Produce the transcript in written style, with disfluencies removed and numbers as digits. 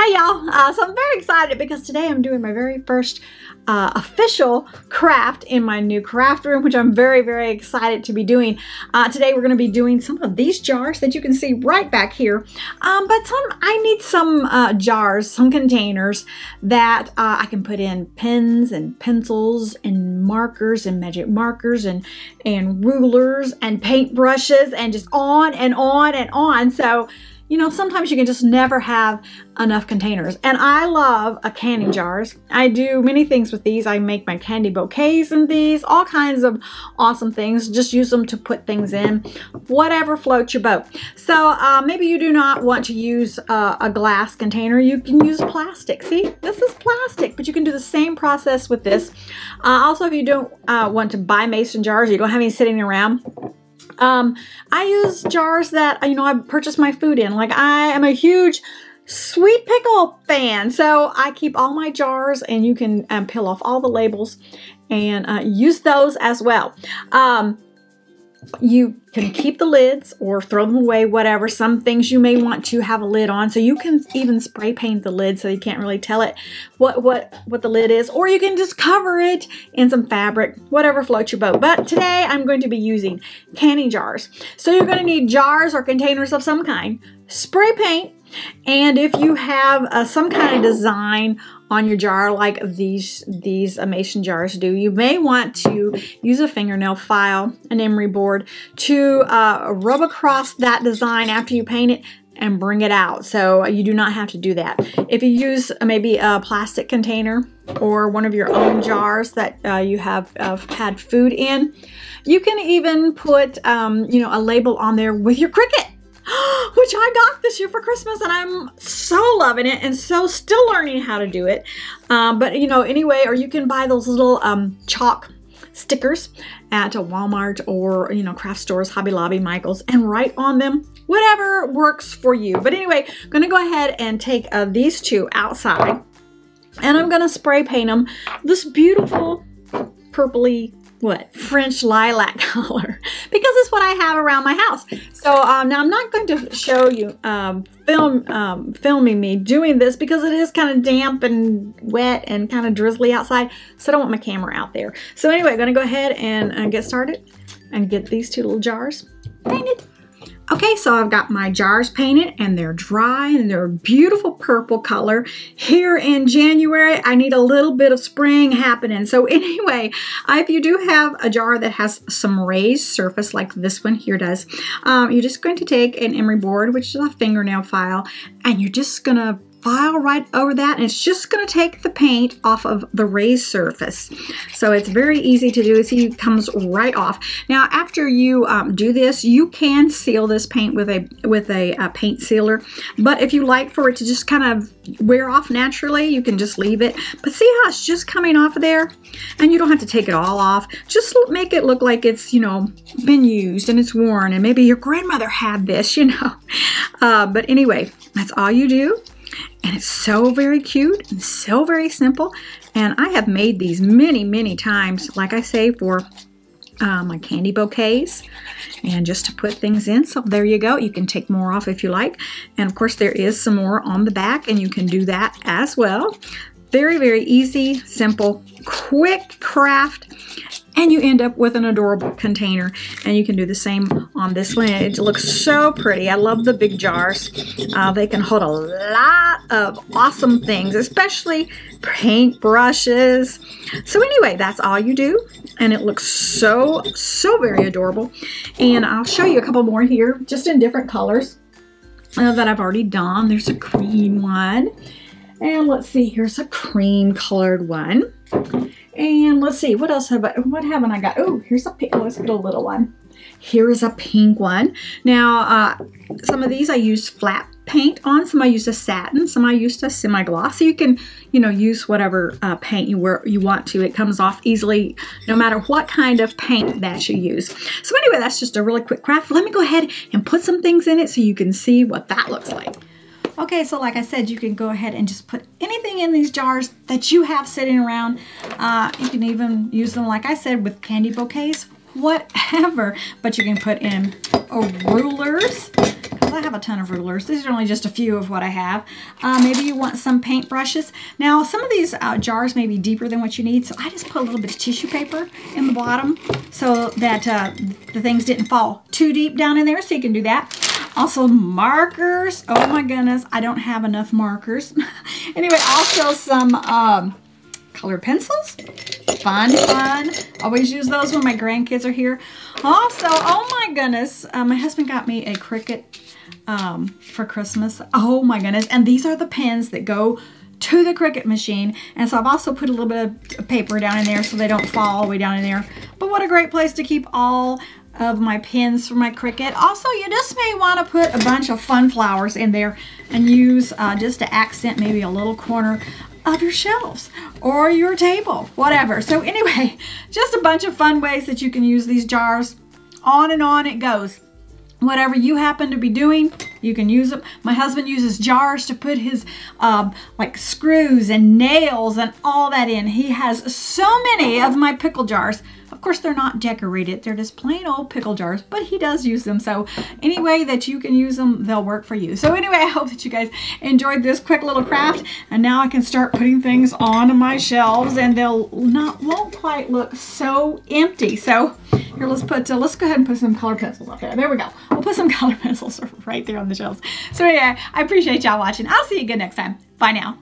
Hi y'all, so I'm very excited because today I'm doing my very first official craft in my new craft room, which I'm very excited to be doing. Today we're going to be doing some of these jars that you can see right back here, but I need some jars, some containers that I can put in pens and pencils and markers and magic markers and rulers and paint brushes and just on and on and on. So you know, sometimes you can just never have enough containers. And I love candy jars. I do many things with these. I make my candy bouquets in these, all kinds of awesome things. Just use them to put things in, whatever floats your boat. So maybe you do not want to use a glass container. You can use plastic. See, this is plastic, but you can do the same process with this. Also, if you don't want to buy mason jars, you don't have any sitting around, I use jars that, you know, I purchase my food in. Like, I am a huge sweet pickle fan, so I keep all my jars, and you can peel off all the labels and use those as well. You can keep the lids or throw them away, whatever. Some things you may want to have a lid on, so you can even spray paint the lid so you can't really tell it what the lid is, or you can just cover it in some fabric, whatever floats your boat. But today I'm going to be using candy jars. So you're going to need jars or containers of some kind, spray paint, and if you have some kind of design on your jar like these mason jars do, you may want to use a fingernail file, an emery board, to rub across that design after you paint it and bring it out. So you do not have to do that. If you use maybe a plastic container or one of your own jars that you have had food in, you can even put you know, a label on there with your Cricut, which I got this year for Christmas, and I'm so loving it and so still learning how to do it. But you know, anyway, or you can buy those little chalk stickers at a Walmart or, you know, craft stores, Hobby Lobby, Michael's, and write on them whatever works for you. But anyway, I'm going to go ahead and take these two outside, and I'm going to spray paint them this beautiful purpley French lilac color, because it's what I have around my house. So now I'm not going to show you filming me doing this because it is kind of damp and wet and kind of drizzly outside, so I don't want my camera out there. So anyway, I'm going to go ahead and get started and get these two little jars painted. Okay, so I've got my jars painted, and they're dry, and they're a beautiful purple color. Here in January, I need a little bit of spring happening. So anyway, if you do have a jar that has some raised surface like this one here does, you're just going to take an emery board, which is a fingernail file, and you're just going to file right over that, and it's just going to take the paint off of the raised surface. So it's very easy to do. See, it comes right off. Now, after you do this, you can seal this paint with a paint sealer. But if you like for it to just kind of wear off naturally, you can just leave it. But see how it's just coming off of there? And you don't have to take it all off. Just make it look like it's, you know, been used and it's worn, and maybe your grandmother had this, you know. But anyway, that's all you do. And it's so very cute and so very simple. And I have made these many times, like I say, for my candy bouquets and just to put things in. So there you go. You can take more off if you like. And of course, there is some more on the back, and you can do that as well. Very easy, simple, quick craft. And you end up with an adorable container, and you can do the same on this one. It looks so pretty. I love the big jars. They can hold a lot of awesome things, especially paint brushes. So anyway, that's all you do, and it looks so very adorable. And I'll show you a couple more here, just in different colors that I've already done. There's a cream one, and let's see, here's a cream colored one. And let's see, what haven't I got? Oh, here's a pink. Let's get a little one. Here is a pink one. Now, some of these I use flat paint on. Some I use a satin. Some I used a semi-gloss. So you can, you know, use whatever paint you want to. It comes off easily no matter what kind of paint that you use. So anyway, that's just a really quick craft. Let me go ahead and put some things in it so you can see what that looks like. Okay, so like I said, you can go ahead and just put anything in these jars that you have sitting around. You can even use them, like I said, with candy bouquets, whatever. But you can put in rulers. I have a ton of rulers. These are only just a few of what I have. Maybe you want some paint brushes. Now, some of these jars may be deeper than what you need, so I just put a little bit of tissue paper in the bottom so that the things didn't fall too deep down in there, so you can do that. Also, markers. Oh my goodness, I don't have enough markers. Anyway, also some colored pencils. Fun. Always use those when my grandkids are here. Also, oh my goodness, my husband got me a Cricut for Christmas. Oh my goodness. And these are the pens that go to the Cricut machine. And so I've also put a little bit of paper down in there so they don't fall all the way down in there. But what a great place to keep all of my pens for my Cricut. Also, you just may want to put a bunch of fun flowers in there and use just to accent maybe a little corner of your shelves or your table, whatever. So anyway, just a bunch of fun ways that you can use these jars. On and on it goes. Whatever you happen to be doing, you can use them. My husband uses jars to put his like screws and nails and all that in. He has so many of my pickle jars. Of course, they're not decorated. They're just plain old pickle jars, but he does use them. So any way that you can use them, they'll work for you. So anyway, I hope that you guys enjoyed this quick little craft. And now I can start putting things on my shelves and won't quite look so empty. So here, let's go ahead and put some color pencils up there. There we go. We'll put some color pencils right there on the shelves. So anyway, I appreciate y'all watching. I'll see you again next time. Bye now.